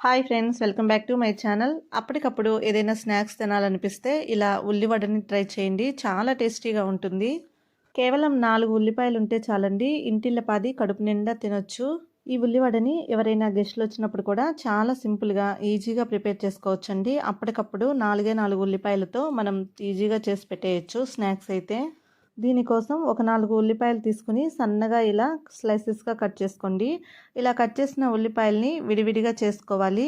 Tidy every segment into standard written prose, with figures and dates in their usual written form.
Hi friends, welcome back to my channel. అప్పటికప్పుడు ఏదైనా snacks తినాలనిపిస్తే ఇలా ఉల్లివడని ట్రై చేయండి. చాలా టేస్టీగా ఉంటుంది. కేవలం 4 ఉల్లిపాయలు ఉంటే చాలండి, ఇంటిల్లపాది కడుపు నిండా తినొచ్చు. ఈ ఉల్లివడని ఎవరైనా గెస్ట్లు వచ్చినప్పుడు కూడా చాలా సింపుల్గా ఈజీగా ప్రిపేర్ చేసుకోవచ్చండి. అప్పటికప్పుడు 4 ఉల్లిపాయలతో మనం ఈజీగా చేసి పెట్టేయచ్చు స్నాక్స్ అయితే. దీనికోసం ఒక 4 ఉల్లిపాయలు తీసుకుని సన్నగా ఇలా స్లైసెస్గా కట్ చేసుకోండి. ఇలా కట్ చేసిన ఉల్లిపాయల్ని విడివిడిగా చేసుకోవాలి.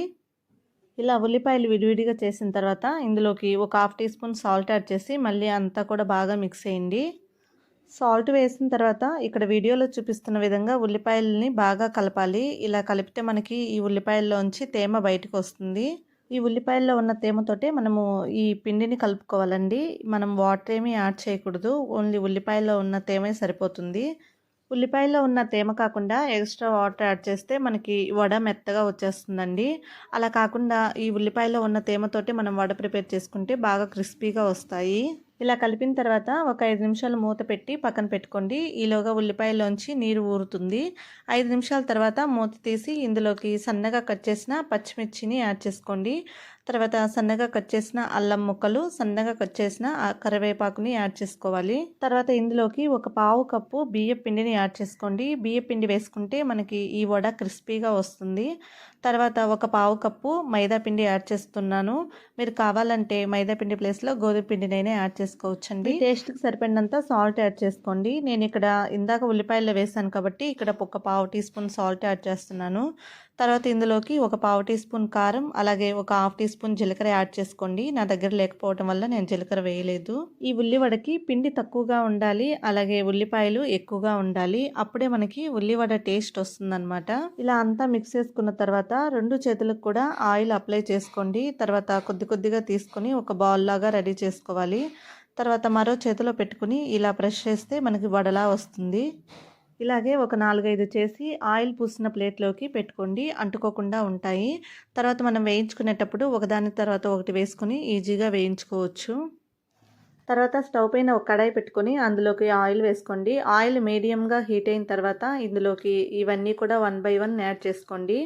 ఇలా ఉల్లిపాయలు విడివిడిగా చేసిన తర్వాత ఇందులోకి ఒక half teaspoon salt add చేసి మళ్ళీ అంతా కూడా బాగా మిక్స్ చేయండి. సాల్ట్ వేసిన తర్వాత ఇక్కడ వీడియోలో చూపిస్తున్న విధంగా ఉల్లిపాయలని బాగా కలపాలి. ఇలా కలిపితే మనకి ఈ ఉల్లిపాయల్లోంచి తేమ బయటకు వస్తుంది. ఈ ఉల్లిపాయల్లో ఉన్న తేమతోటే మనము ఈ పిండిని కలుపుకోవాలండి. మనం వాటర్ ఏమీ యాడ్ చేయకూడదు. ఓన్లీ ఉల్లిపాయల్లో ఉన్న తేమే సరిపోతుంది. ఉల్లిపాయల్లో ఉన్న తేమ కాకుండా ఎక్స్ట్రా వాటర్ యాడ్ చేస్తే మనకి వడ మెత్తగా వచ్చేస్తుందండి. అలా కాకుండా ఈ ఉల్లిపాయలో ఉన్న తేమతోటి మనం వడ ప్రిపేర్ చేసుకుంటే బాగా క్రిస్పీగా వస్తాయి. ఇలా కలిపిన తర్వాత ఒక 5 నిమిషాలు మూత పెట్టి పక్కన పెట్టుకోండి. ఈలోగా ఉల్లిపాయలోంచి నీరు ఊరుతుంది. 5 నిమిషాల తర్వాత మూత తీసి ఇందులోకి సన్నగా కట్ చేసిన పచ్చిమిర్చిని యాడ్ చేసుకోండి. తర్వాత సన్నగా కట్ చేసిన అల్లం ముక్కలు, సన్నగా కట్ చేసిన కరివేపాకుని యాడ్ చేసుకోవాలి. తర్వాత ఇందులోకి ఒక పావు కప్పు బియ్యం పిండిని యాడ్ చేసుకోండి. బియ్యం పిండి వేసుకుంటే మనకి ఈ వడ క్రిస్పీగా వస్తుంది. తర్వాత ఒక పావు కప్పు మైదా పిండి యాడ్ చేస్తున్నాను. మీరు కావాలంటే మైదా పిండి ప్లేస్లో గోధుమ పిండినైనా యాడ్ చేసుకోవచ్చండి. టేస్ట్కి సరిపడినంత సాల్ట్ యాడ్ చేసుకోండి. నేను ఇక్కడ ఇందాక ఉల్లిపాయల్లో వేసాను కాబట్టి ఇక్కడ ఒక పావు టీ స్పూన్ సాల్ట్ యాడ్ చేస్తున్నాను. తర్వాత ఇందులోకి ఒక పావు టీ స్పూన్ కారం, అలాగే ఒక హాఫ్ టీ స్పూన్ జీలకర్ర యాడ్ చేసుకోండి. నా దగ్గర లేకపోవడం వల్ల నేను జీలకర్ర వేయలేదు. ఈ ఉల్లివడకి పిండి తక్కువగా ఉండాలి, అలాగే ఉల్లిపాయలు ఎక్కువగా ఉండాలి. అప్పుడే మనకి ఉల్లివడ టేస్ట్ వస్తుందన్నమాట. ఇలా అంతా మిక్స్ చేసుకున్న తర్వాత 2 చేతులకు కూడా ఆయిల్ అప్లై చేసుకోండి. తర్వాత కొద్ది కొద్దిగా తీసుకొని ఒక బాల్ లాగా రెడీ చేసుకోవాలి. తర్వాత మరో చేతిలో పెట్టుకుని ఇలా ప్రెస్ చేస్తే మనకి వడలా వస్తుంది. ఇలాగే ఒక 4-5 చేసి ఆయిల్ పూసిన ప్లేట్లోకి పెట్టుకోండి, అంటుకోకుండా ఉంటాయి. తర్వాత మనం వేయించుకునేటప్పుడు ఒకదాని తర్వాత ఒకటి వేసుకొని ఈజీగా వేయించుకోవచ్చు. తర్వాత స్టవ్ పైన ఒక కడాయి పెట్టుకొని అందులోకి ఆయిల్ వేసుకోండి. ఆయిల్ మీడియంగా హీట్ అయిన తర్వాత ఇందులోకి ఇవన్నీ కూడా 1 బై 1 యాడ్ చేసుకోండి.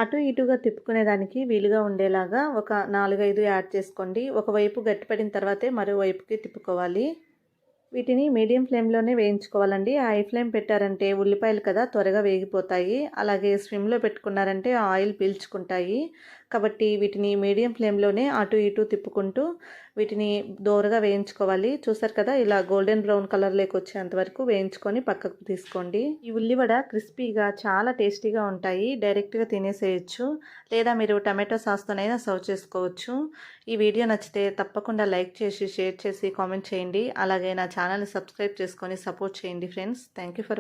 అటు ఇటుగా తిప్పుకునేదానికి వీలుగా ఉండేలాగా ఒక 4-5 యాడ్ చేసుకోండి. ఒకవైపు గట్టిపడిన తర్వాతే మరోవైపుకి తిప్పుకోవాలి. వీటిని మీడియం ఫ్లేమ్లోనే వేయించుకోవాలండి. హై ఫ్లేమ్ పెట్టారంటే ఉల్లిపాయలు కదా త్వరగా వేగిపోతాయి. అలాగే స్విమ్లో పెట్టుకున్నారంటే ఆయిల్ పీల్చుకుంటాయి. కాబట్టి వీటిని మీడియం ఫ్లేమ్లోనే అటు ఇటు తిప్పుకుంటూ వీటిని దోరగా వేయించుకోవాలి. చూసారు కదా, ఇలా గోల్డెన్ బ్రౌన్ కలర్లోకి వచ్చేంత వరకు వేయించుకొని పక్కకు తీసుకోండి. ఈ ఉల్లివడ క్రిస్పీగా చాలా టేస్టీగా ఉంటాయి. డైరెక్ట్గా తినేసేయచ్చు, లేదా మీరు టమాటో సాస్తోనైనా సర్వ్ చేసుకోవచ్చు. ఈ వీడియో నచ్చితే తప్పకుండా లైక్ చేసి, షేర్ చేసి, కామెంట్ చేయండి. అలాగే నా ఛానల్ని సబ్స్క్రైబ్ చేసుకొని సపోర్ట్ చేయండి ఫ్రెండ్స్. Thank you for